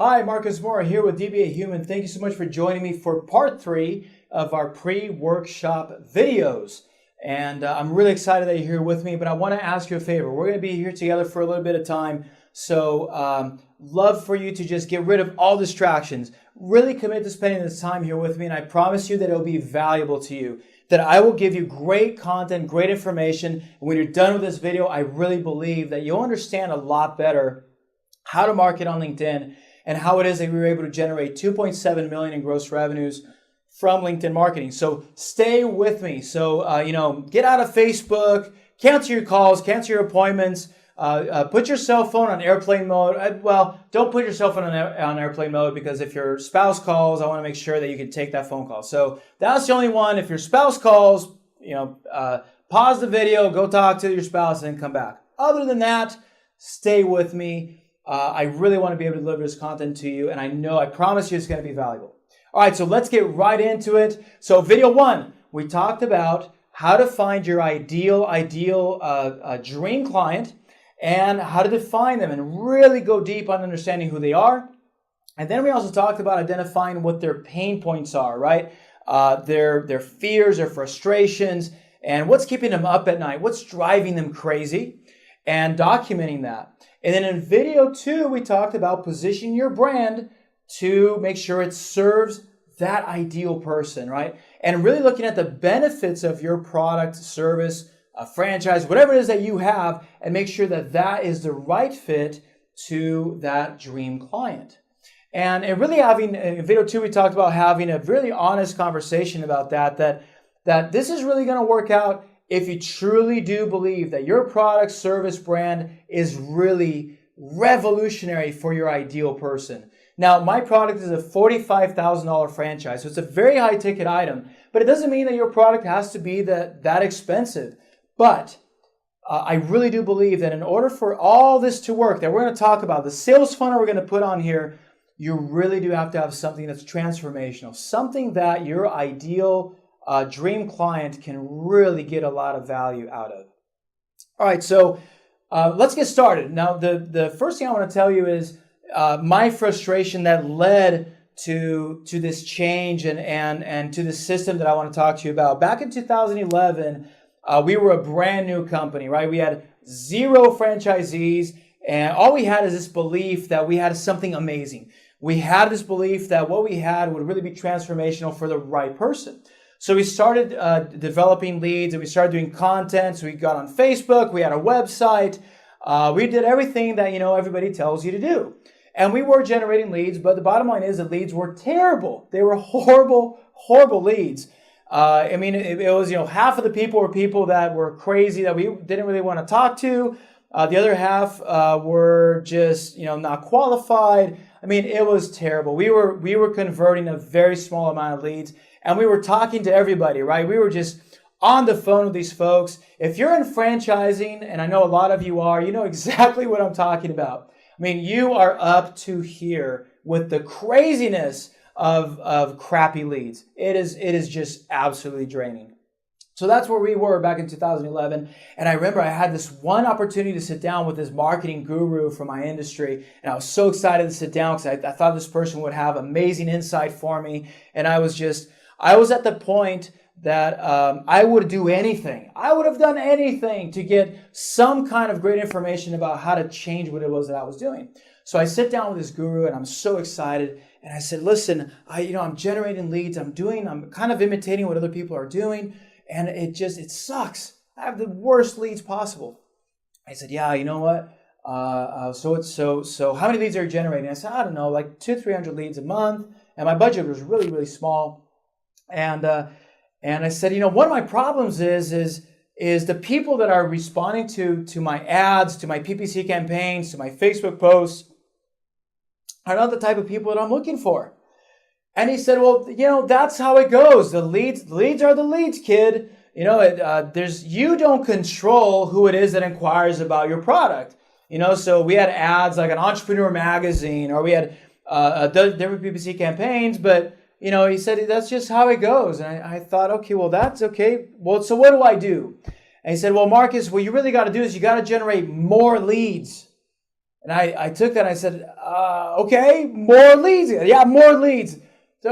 Hi, Marcus Moura here with DBA Human. Thank you so much for joining me for part 3 of our pre-workshop videos. And I'm really excited that you're here with me, but I want to ask you a favor. We're going to be here together for a little bit of time. So love for you to just get rid of all distractions. Really commit to spending this time here with me, and I promise you that it'll be valuable to you. That I will give you great content, great information. And when you're done with this video, I really believe that you'll understand a lot better how to market on LinkedIn and how it is that we were able to generate 2.7 million in gross revenues from LinkedIn marketing. So stay with me. So, get out of Facebook, cancel your calls, cancel your appointments, put your cell phone on airplane mode. Well, don't put your cell phone on airplane mode, because if your spouse calls, I want to make sure that you can take that phone call. So that's the only one. If your spouse calls, pause the video, go talk to your spouse, and then come back. Other than that, stay with me. I really want to be able to deliver this content to you, and I promise you it's going to be valuable. All right, so let's get right into it. So video 1, we talked about how to find your ideal dream client and how to define them and really go deep on understanding who they are. And then we also talked about identifying what their pain points are, right? Their fears, their frustrations, and what's keeping them up at night, what's driving them crazy, and documenting that. And then in video 2, we talked about positioning your brand to make sure it serves that ideal person, right? And really looking at the benefits of your product, service, franchise, whatever it is that you have, and make sure that that is the right fit to that dream client. And really having, in video 2, we talked about having a really honest conversation about that this is really going to work out if you truly do believe that your product, service, brand is really revolutionary for your ideal person. Now, my product is a $45,000 franchise, so it's a very high ticket item, but it doesn't mean that your product has to be that expensive. But I really do believe that in order for all this to work, that we're going to talk about, the sales funnel we're going to put on here, you really do have to have something that's transformational, something that your ideal dream client can really get a lot of value out of. All right, so let's get started. Now, the first thing I want to tell you is my frustration that led to this change and to the system that I want to talk to you about. Back in 2011, we were a brand new company, right? We had 0 franchisees, and all we had is this belief that we had something amazing. We had this belief that what we had would really be transformational for the right person. So we started developing leads, and we started doing content. So we got on Facebook, we had a website, we did everything that everybody tells you to do. And we were generating leads, but the bottom line is that leads were terrible. They were horrible, horrible leads. It was, half of the people were people that were crazy that we didn't really want to talk to. The other half were just, not qualified. It was terrible. We were converting a very small amount of leads, and we were talking to everybody, right? We were just on the phone with these folks. If you're in franchising, and I know a lot of you are, you know exactly what I'm talking about. You are up to here with the craziness of crappy leads. It is just absolutely draining. So that's where we were back in 2011. And I remember I had this one opportunity to sit down with this marketing guru from my industry. And I was so excited to sit down because I thought this person would have amazing insight for me. And I was at the point that I would do anything. I would have done anything to get some kind of great information about how to change what it was that I was doing. So I sit down with this guru, and I'm so excited. And I said, listen, I'm generating leads. I'm kind of imitating what other people are doing. And it sucks. I have the worst leads possible. I said, yeah, you know what? So how many leads are you generating? I said, I don't know, like 200-300 leads a month. And my budget was really, really small. And I said, one of my problems is the people that are responding to my ads, to my PPC campaigns, to my Facebook posts are not the type of people that I'm looking for. And he said, well, that's how it goes. The leads are the leads, kid. You don't control who it is that inquires about your product. So we had ads like an Entrepreneur magazine, or we had different PPC campaigns, but he said, that's just how it goes. And I thought, okay, well, that's okay. Well, so what do I do? And he said, well, Marcus, what you really got to do is you got to generate more leads. And I took that and I said, okay, more leads. Yeah, more leads. So,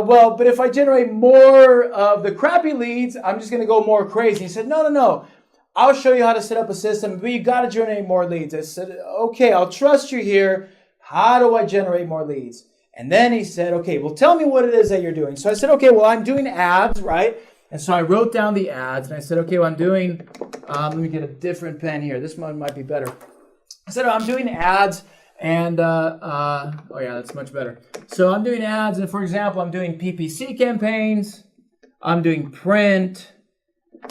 well, but if I generate more of the crappy leads, I'm just going to go more crazy. He said, no. I'll show you how to set up a system, but you got to generate more leads. I said, okay, I'll trust you here. How do I generate more leads? And then he said, okay, well, tell me what it is that you're doing. So I said, okay, well, I'm doing ads, right? And so I wrote down the ads and I said, okay, well, I'm doing, let me get a different pen here. This one might be better. I said, I'm doing ads and, oh yeah, that's much better. So I'm doing ads and, for example, I'm doing PPC campaigns. I'm doing print.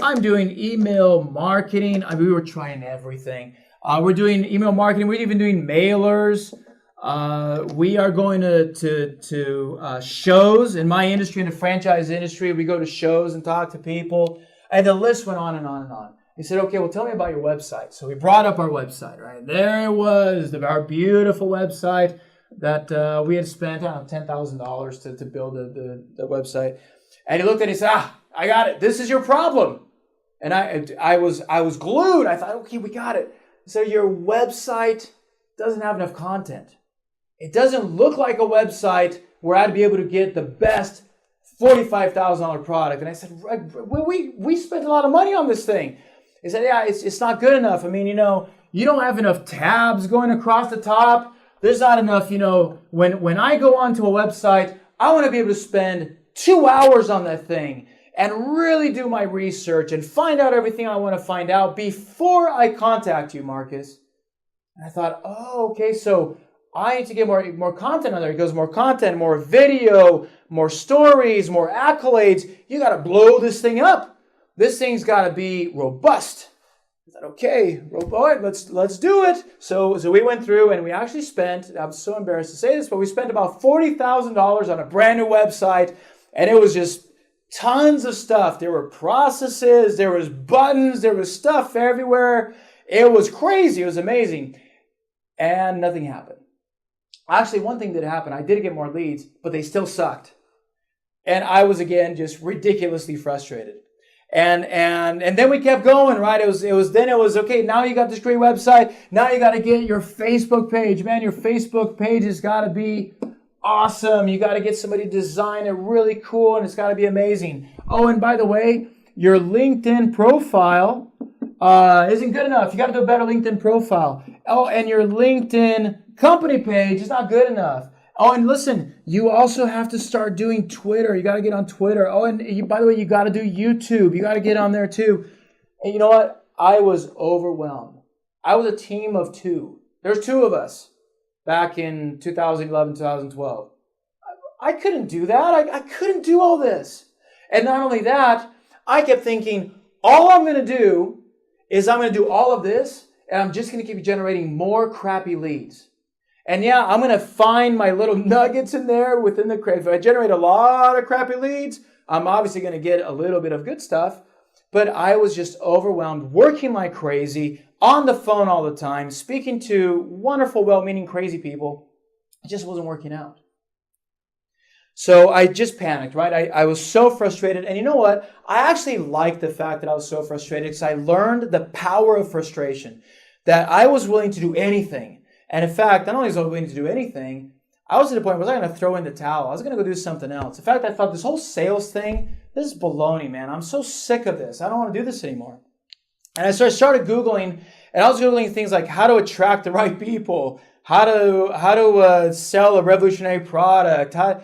I'm doing email marketing. I mean, we were trying everything. We're doing email marketing. We're even doing mailers. We are going to shows in my industry, in the franchise industry. We go to shows and talk to people. And the list went on and on and on. He said, okay, well, tell me about your website. So we brought up our website, right? There it was, our beautiful website that we had spent, I don't know, $10,000 to build the website. And he looked at it and he said, I got it. This is your problem. And I was glued. I thought, okay, we got it. So your website doesn't have enough content. It doesn't look like a website where I'd be able to get the best $45,000 product. And I said, we spent a lot of money on this thing. He said, yeah, it's not good enough. I mean, you don't have enough tabs going across the top. There's not enough, when I go onto a website, I want to be able to spend 2 hours on that thing and really do my research and find out everything I want to find out before I contact you, Marcus. And I thought, oh, okay, so I need to get more content on there. He goes, more content, more video, more stories, more accolades. You got to blow this thing up. This thing's got to be robust. I thought, okay, robust, let's do it. So we went through and we actually spent, I'm so embarrassed to say this, but we spent about $40,000 on a brand new website. And it was just tons of stuff. There were processes, there was buttons, there was stuff everywhere. It was crazy. It was amazing. And nothing happened. Actually, one thing did happen. I did get more leads, but they still sucked. And I was, again, just ridiculously frustrated. And then we kept going, right? It was okay, now you got this great website. Now you got to get your Facebook page. Man, your Facebook page has got to be awesome. You got to get somebody to design it really cool, and it's got to be amazing. Oh, and by the way, your LinkedIn profile isn't good enough. You got to do a better LinkedIn profile. Oh, and your LinkedIn company page is not good enough. Oh, and listen, you also have to start doing Twitter. You got to get on Twitter. Oh, and by the way, you got to do YouTube. You got to get on there too. And you know what? I was overwhelmed. I was a team of two. There's two of us back in 2011, 2012. I couldn't do that. I couldn't do all this. And not only that, I kept thinking, all I'm going to do is I'm going to do all of this, and I'm just going to keep generating more crappy leads. And yeah, I'm going to find my little nuggets in there within the crate. If I generate a lot of crappy leads, I'm obviously going to get a little bit of good stuff. But I was just overwhelmed, working like crazy, on the phone all the time, speaking to wonderful, well-meaning, crazy people. It just wasn't working out. So I just panicked, right? I was so frustrated. And you know what? I actually liked the fact that I was so frustrated because I learned the power of frustration, that I was willing to do anything. And in fact, not only was I willing to do anything, I was at a point where I was going to throw in the towel. I was going to go do something else. In fact, I thought this whole sales thing, this is baloney, man. I'm so sick of this. I don't want to do this anymore. And I started Googling, and I was Googling things like how to attract the right people, how to sell a revolutionary product, and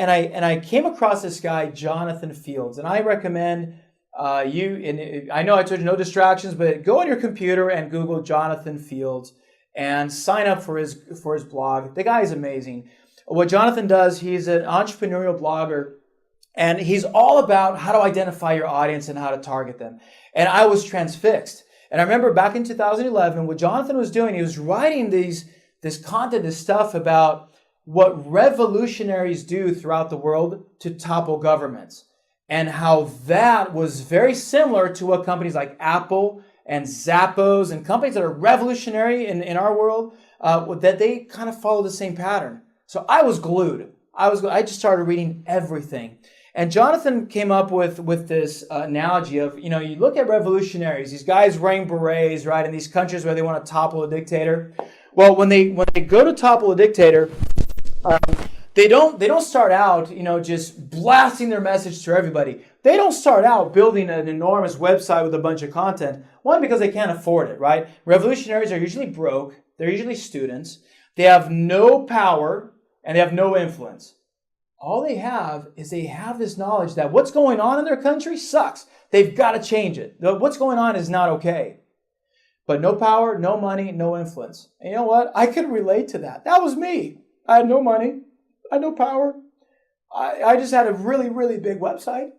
I came across this guy, Jonathan Fields, and I recommend you, and I know I told you no distractions, but go on your computer and Google Jonathan Fields and sign up for his blog. The guy is amazing. What Jonathan does, he's an entrepreneurial blogger, and he's all about how to identify your audience and how to target them. And I was transfixed. And I remember back in 2011, what Jonathan was doing, he was writing this content, this stuff about what revolutionaries do throughout the world to topple governments, and how that was very similar to what companies like Apple and Zappos and companies that are revolutionary in our world, that they kind of follow the same pattern. So I was glued. I just started reading everything. And Jonathan came up with this analogy of, you look at revolutionaries, these guys wearing berets, right, in these countries where they want to topple a dictator. Well, when they go to topple a dictator, um, they don't start out, just blasting their message to everybody. They don't start out building an enormous website with a bunch of content. One, because they can't afford it, right? Revolutionaries are usually broke. They're usually students. They have no power and they have no influence. All they have is they have this knowledge that what's going on in their country sucks. They've got to change it. What's going on is not okay. But no power, no money, no influence. And you know what? I could relate to that. That was me. I had no money. I had no power. I just had a really, really big website.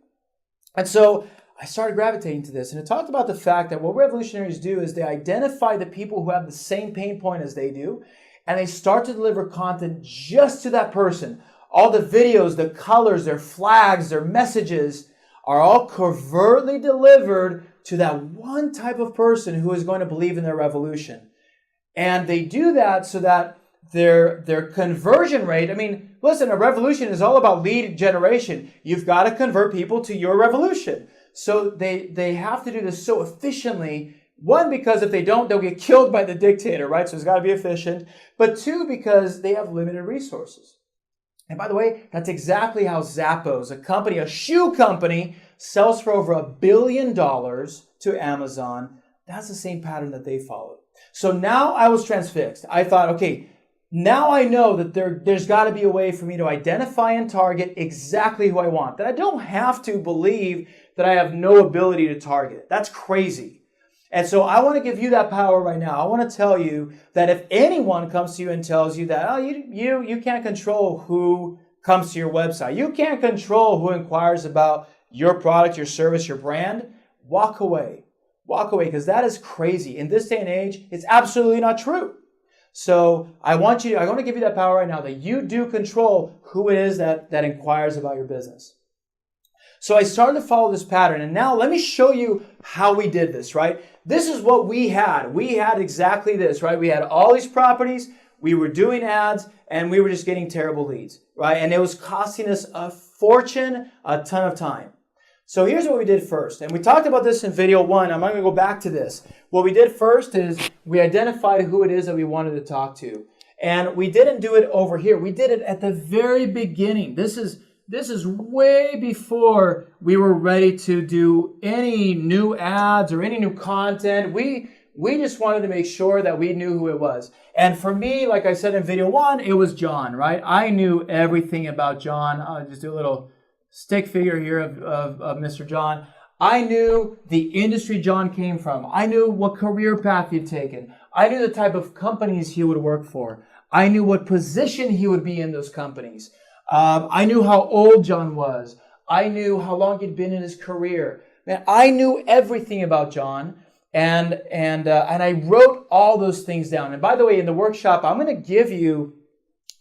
And so I started gravitating to this. And it talked about the fact that what revolutionaries do is they identify the people who have the same pain point as they do. And they start to deliver content just to that person. All the videos, the colors, their flags, their messages are all covertly delivered to that one type of person who is going to believe in their revolution. And they do that so that their conversion rate, listen, a revolution is all about lead generation. You've got to convert people to your revolution. So they have to do this so efficiently. One, because if they don't, they'll get killed by the dictator, right? So it's got to be efficient. But two, because they have limited resources. And by the way, that's exactly how Zappos, a shoe company, sells for over $1 billion to Amazon. That's the same pattern that they followed. So now I was transfixed. I thought, okay, now I know that there's got to be a way for me to identify and target exactly who I want. That I don't have to believe that I have no ability to target. That's crazy. And so I want to give you that power right now. I want to tell you that if anyone comes to you and tells you that, you can't control who comes to your website. You can't control who inquires about your product, your service, your brand. Walk away. Walk away, because that is crazy. In this day and age, it's absolutely not true. So I want to give you that power right now that you do control who it is that inquires about your business. So I started to follow this pattern. And now let me show you how we did this, right? This is what we had. We had exactly this, right? We had all these properties. We were doing ads and we were just getting terrible leads, right? And it was costing us a fortune, a ton of time. So here's what we did first. And we talked about this in video 1. I'm not going to go back to this. What we did first is we identified who it is that we wanted to talk to. And we didn't do it over here. We did it at the very beginning. This is way before we were ready to do any new ads or any new content. We just wanted to make sure that we knew who it was. And for me, like I said in video 1, it was John, right? I knew everything about John. I'll just do a little stick figure here of Mr. John. I knew the industry John came from. I knew what career path he'd taken. I knew the type of companies he would work for. I knew what position he would be in those companies. I knew how old John was. I knew how long he'd been in his career. Man, I knew everything about John, and I wrote all those things down. And by the way, in the workshop, I'm going to give you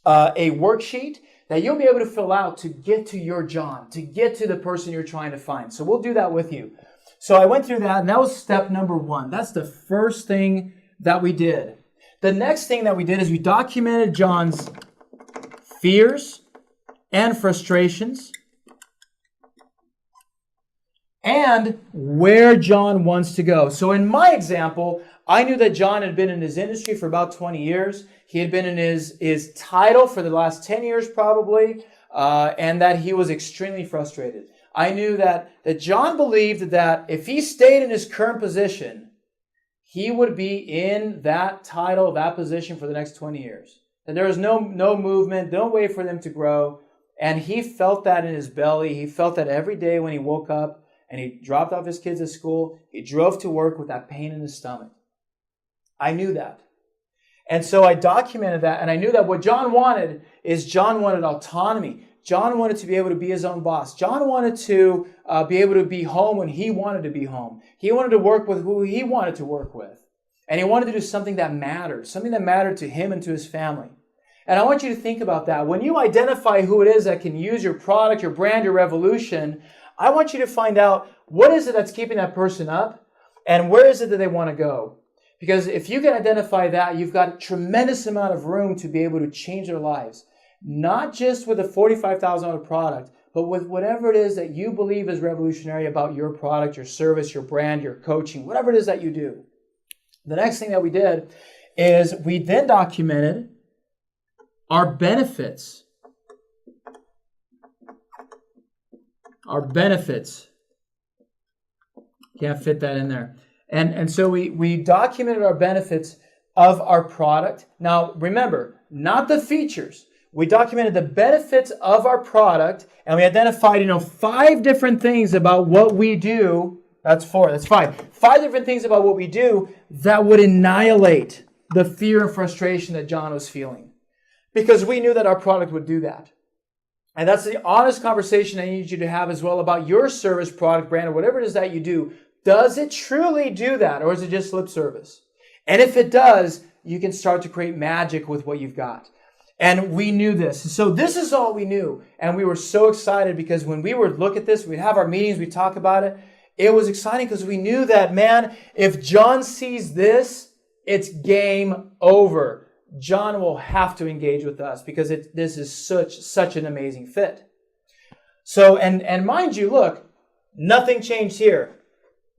a worksheet that you'll be able to fill out to get to your John, to get to the person you're trying to find. So we'll do that with you. So I went through that, and that was step number 1. That's the first thing that we did. The next thing that we did is we documented John's fears and frustrations and where John wants to go. So in my example, I knew that John had been in his industry for about 20 years. He had been in his title for the last 10 years probably, and that he was extremely frustrated. I knew that John believed that if he stayed in his current position, he would be in that title, that position for the next 20 years. That there was no movement, no way for them to grow. And he felt that in his belly. He felt that every day when he woke up and he dropped off his kids at school, he drove to work with that pain in his stomach. I knew that. And so I documented that, and I knew that what John wanted is John wanted autonomy. John wanted to be able to be his own boss. John wanted to be able to be home when he wanted to be home. He wanted to work with who he wanted to work with. And he wanted to do something that mattered to him and to his family. And I want you to think about that. When you identify who it is that can use your product, your brand, your revolution, I want you to find out what is it that's keeping that person up and where is it that they want to go. Because if you can identify that, you've got a tremendous amount of room to be able to change their lives. Not just with a $45,000 product, but with whatever it is that you believe is revolutionary about your product, your service, your brand, your coaching, whatever it is that you do. The next thing that we did is we then documented our benefits. Our benefits. Can't fit that in there. And so we documented our benefits of our product. Now, remember, not the features. We documented the benefits of our product, and we identified, 5 different things about what we do. That's 4. That's 5. 5 different things about what we do that would annihilate the fear and frustration that John was feeling. Because we knew that our product would do that. And that's the honest conversation I need you to have as well about your service, product, brand, or whatever it is that you do. Does it truly do that, or is it just lip service? And if it does, you can start to create magic with what you've got. And we knew this. So this is all we knew. And we were so excited because when we would look at this, we'd have our meetings, we'd talk about it. It was exciting because we knew that, man, if John sees this, it's game over. John will have to engage with us because this is such an amazing fit. So, and mind you, look, nothing changed here.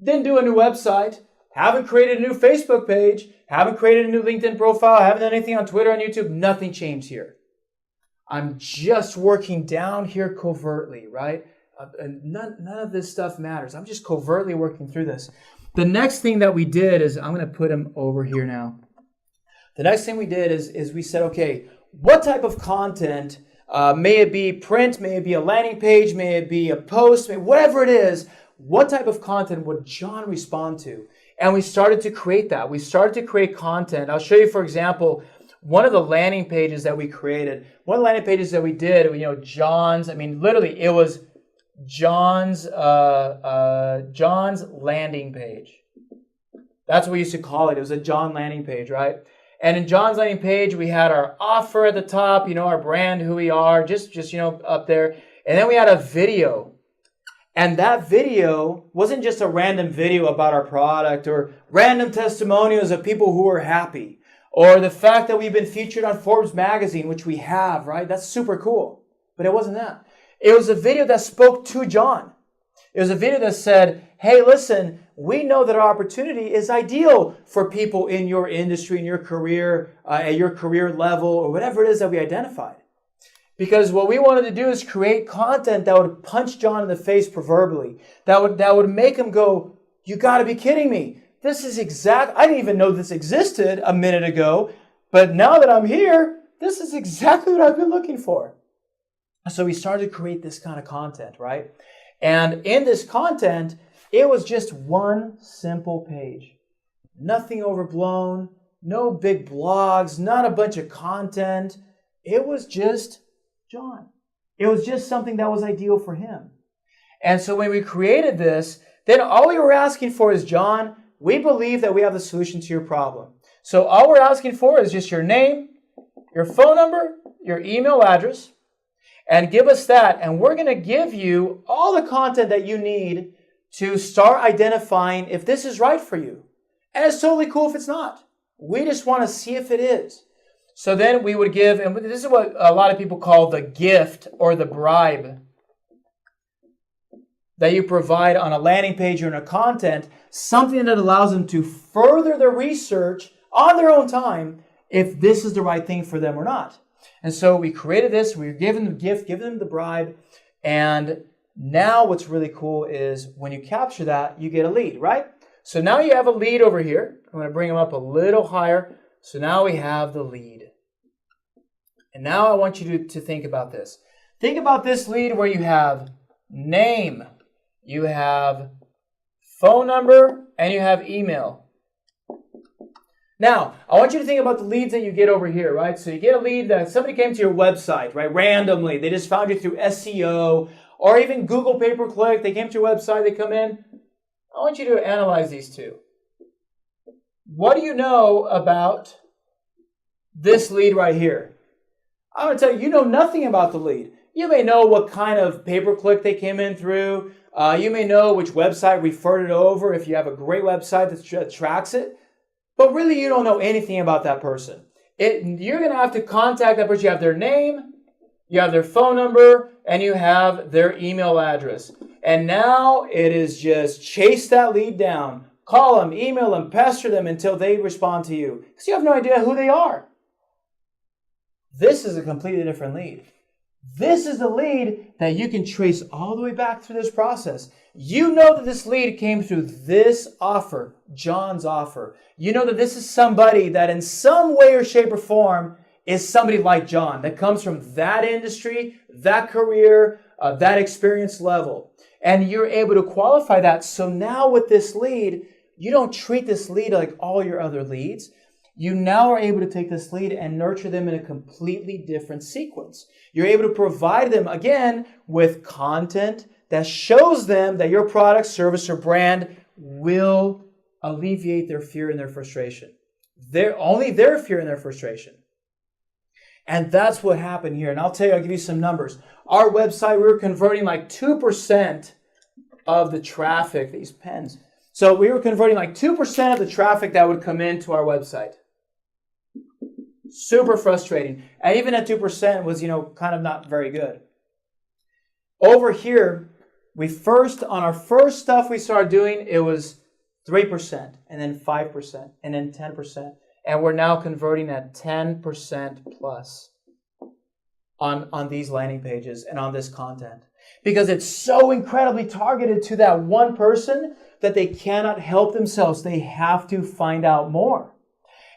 Didn't do a new website, haven't created a new Facebook page, haven't created a new LinkedIn profile, haven't done anything on Twitter, on YouTube. Nothing changed here. I'm just working down here covertly, right? None of this stuff matters. I'm just covertly working through this. The next thing that we did is, I'm going to put him over here now. The next thing we did is we said, okay, what type of content, may it be print, may it be a landing page, may it be a post, whatever it is, what type of content would John respond to? And we started to create that. We started to create content. I'll show you, for example, one of the landing pages that we created. One of the landing pages that we did, John's, literally it was John's landing page. That's what we used to call it. It was a John landing page, right? And in John's landing page, we had our offer at the top, our brand, who we are, just up there. And then we had a video. And that video wasn't just a random video about our product or random testimonials of people who are happy or the fact that we've been featured on Forbes magazine, which we have, right? That's super cool. But it wasn't that. It was a video that spoke to John. It was a video that said, hey, listen, we know that our opportunity is ideal for people in your industry, in your career, at your career level, or whatever it is that we identified. Because what we wanted to do is create content that would punch John in the face proverbially, that would make him go, you got to be kidding me. This is I didn't even know this existed a minute ago, but now that I'm here, this is exactly what I've been looking for. So we started to create this kind of content, right? And in this content, it was just one simple page. Nothing overblown, no big blogs, not a bunch of content. It was just John. It was just something that was ideal for him. And so when we created this, then all we were asking for is, John, we believe that we have the solution to your problem. So all we're asking for is just your name, your phone number, your email address, and give us that. And we're going to give you all the content that you need to start identifying if this is right for you. And it's totally cool if it's not. We just want to see if it is. So then we would give, and this is what a lot of people call the gift or the bribe that you provide on a landing page or in a content, something that allows them to further their research on their own time if this is the right thing for them or not. And so we created this, we were giving them the gift, giving them the bribe, and now what's really cool is when you capture that, you get a lead, right? So now you have a lead over here. I'm going to bring them up a little higher. So now we have the lead. And now I want you to think about this. Think about this lead where you have name, you have phone number, and you have email. Now, I want you to think about the leads that you get over here, right? So you get a lead that somebody came to your website, right? Randomly. They just found you through SEO or even Google pay-per-click. They came to your website, they come in. I want you to analyze these two. What do you know about this lead right here? I'm going to tell you, you know nothing about the lead. You may know what kind of pay-per-click they came in through. You may know which website referred it over if you have a great website that tracks it. But really, you don't know anything about that person. You're going to have to contact that person. You have their name, you have their phone number, and you have their email address. And now it is just chase that lead down. Call them, email them, pester them until they respond to you because you have no idea who they are. This is a completely different lead. This is the lead that you can trace all the way back through this process. You know that this lead came through this offer, John's offer. You know that this is somebody that in some way or shape or form is somebody like John that comes from that industry, that career, that experience level. And you're able to qualify that. So now with this lead, you don't treat this lead like all your other leads. You now are able to take this lead and nurture them in a completely different sequence. You're able to provide them, again, with content that shows them that your product, service, or brand will alleviate their fear and their frustration. Only their fear and their frustration. And that's what happened here. And I'll give you some numbers. Our website, we were converting like 2% of the traffic, these pens. So we were converting like 2% of the traffic that would come into our website. Super frustrating. And even at 2% was, kind of not very good. Over here, on our first stuff we started doing, it was 3%, and then 5%, and then 10%. And we're now converting at 10% plus on these landing pages and on this content. Because it's so incredibly targeted to that one person that they cannot help themselves. They have to find out more.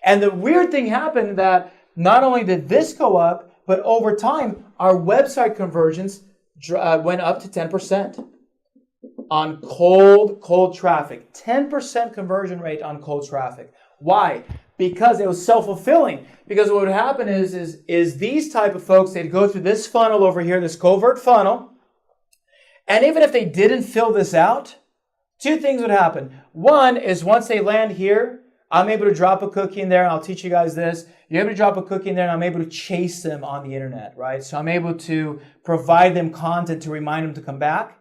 And the weird thing happened that not only did this go up, but over time, our website conversions went up to 10% on cold traffic. 10% conversion rate on cold traffic. Why? Because it was self-fulfilling. Because what would happen is these type of folks, they'd go through this funnel over here, this covert funnel. And even if they didn't fill this out, two things would happen. One is once they land here, I'm able to drop a cookie in there, and I'll teach you guys this. You're able to drop a cookie in there, and I'm able to chase them on the internet, right? So I'm able to provide them content to remind them to come back.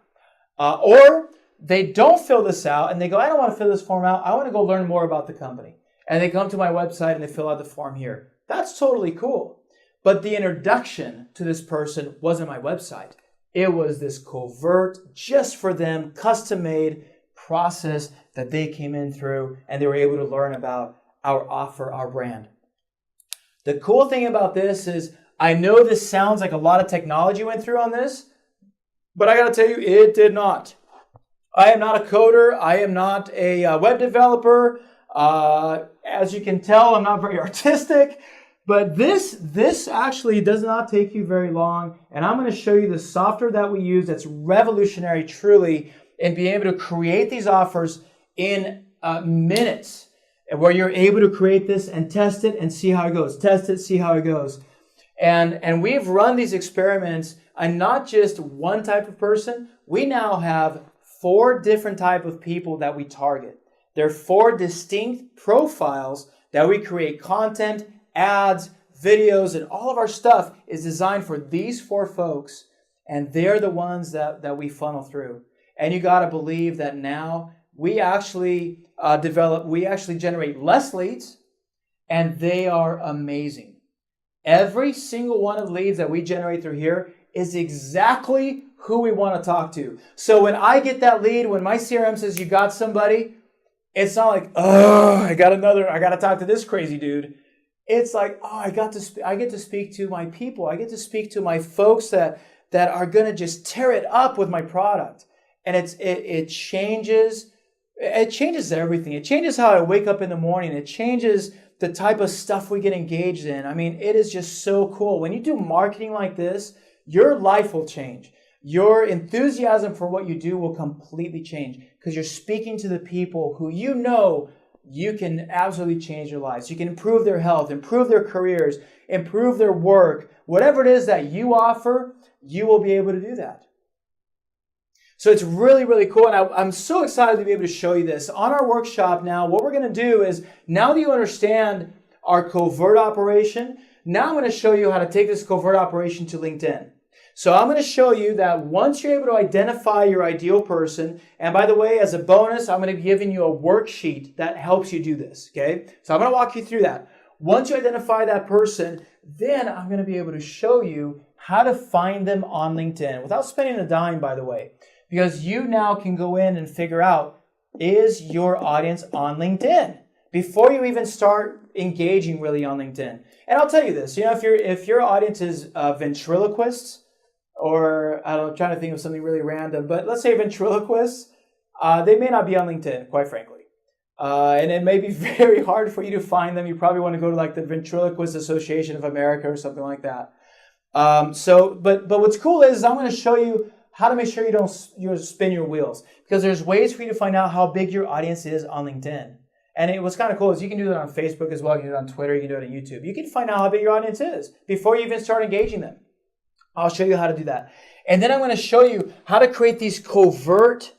Or they don't fill this out, and they go, I don't want to fill this form out. I want to go learn more about the company. And they come to my website, and they fill out the form here. That's totally cool. But the introduction to this person wasn't my website. It was this covert, just for them, custom-made process that they came in through, and they were able to learn about our offer, our brand. The cool thing about this is, I know this sounds like a lot of technology went through on this, but I got to tell you, it did not. I am not a coder. I am not a web developer. As you can tell, I'm not very artistic. But this actually does not take you very long. And I'm going to show you the software that we use that's revolutionary, truly, in being able to create these offers in minutes, where you're able to create this and test it and see how it goes. Test it, see how it goes. And we've run these experiments on not just one type of person. We now have 4 different type of people that we target. There are 4 distinct profiles that we create content, ads, videos, and all of our stuff is designed for these 4 folks, and they're the ones that we funnel through. And you got to believe that now we actually generate less leads, and they are amazing. Every single one of the leads that we generate through here is exactly who we want to talk to. So when I get that lead, when my CRM says you got somebody, it's not like, oh, I got to talk to this crazy dude. It's like, oh, I get to speak to my people. I get to speak to my folks that are going to just tear it up with my product. And it changes everything. It changes how I wake up in the morning. It changes the type of stuff we get engaged in. I mean, it is just so cool. When you do marketing like this, your life will change. Your enthusiasm for what you do will completely change because you're speaking to the people who you know you can absolutely change their lives. You can improve their health, improve their careers, improve their work. Whatever it is that you offer, you will be able to do that. So it's really, really cool. And I'm so excited to be able to show you this. On our workshop now, what we're going to do is, now that you understand our covert operation, now I'm going to show you how to take this covert operation to LinkedIn. So I'm going to show you that once you're able to identify your ideal person, and by the way, as a bonus, I'm going to be giving you a worksheet that helps you do this, okay? So I'm going to walk you through that. Once you identify that person, then I'm going to be able to show you how to find them on LinkedIn without spending a dime, by the way, because you now can go in and figure out is your audience on LinkedIn before you even start engaging really on LinkedIn. And I'll tell you this, if your audience is ventriloquists, or I'm trying to think of something really random, but let's say ventriloquists, they may not be on LinkedIn, quite frankly. And it may be very hard for you to find them. You probably want to go to like the Ventriloquist Association of America or something like that. But what's cool is I'm going to show you how to make sure you spin your wheels, because there's ways for you to find out how big your audience is on LinkedIn. And what's kind of cool is you can do that on Facebook as well. You can do it on Twitter. You can do it on YouTube. You can find out how big your audience is before you even start engaging them. I'll show you how to do that. And then I'm going to show you how to create these covert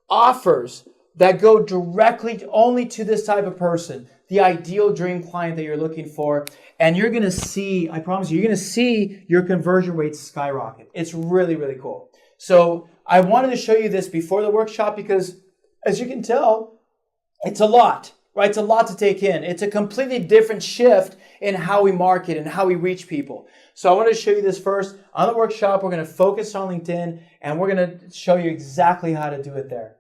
offers that go directly only to this type of person, the ideal dream client that you're looking for. And you're going to see, I promise you, you're going to see your conversion rates skyrocket. It's really, really cool. So I wanted to show you this before the workshop because, as you can tell, it's a lot, right? It's a lot to take in. It's a completely different shift in how we market and how we reach people. So I want to show you this first. On the workshop, we're going to focus on LinkedIn, and we're going to show you exactly how to do it there.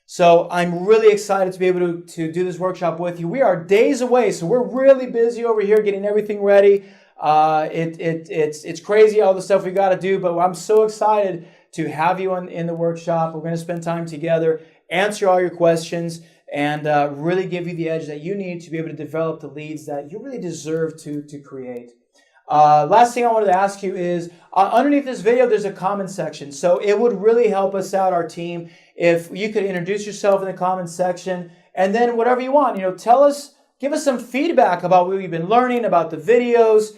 So I'm really excited to be able to do this workshop with you. We are days away, so we're really busy over here getting everything ready. It's crazy all the stuff we got to do, but I'm so excited to have you in the workshop. We're going to spend time together, answer all your questions, and really give you the edge that you need to be able to develop the leads that you really deserve to create. Last thing I wanted to ask you is, underneath this video, there's a comment section. So it would really help us out, our team, if you could introduce yourself in the comment section, and then whatever you want, tell us, give us some feedback about what you've been learning, about the videos,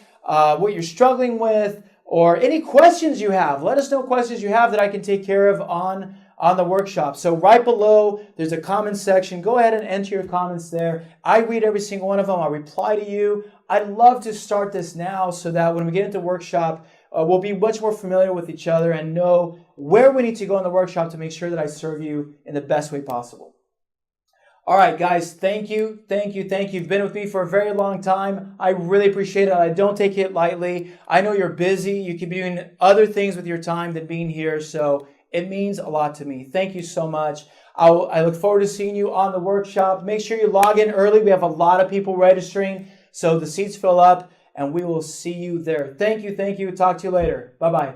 what you're struggling with, or any questions you have. Let us know questions you have that I can take care of on the workshop. So right below, there's a comment section. Go ahead and enter your comments there. I read every single one of them. I'll reply to you. I'd love to start this now so that when we get into workshop, we'll be much more familiar with each other and know where we need to go in the workshop to make sure that I serve you in the best way possible. All right, guys, thank you. You've been with me for a very long time. I really appreciate it. I don't take it lightly. I know you're busy. You could be doing other things with your time than being here, so it means a lot to me. Thank you so much. I look forward to seeing you on the workshop. Make sure you log in early. We have a lot of people registering, so the seats fill up, and we will see you there. Thank you. Talk to you later. Bye-bye.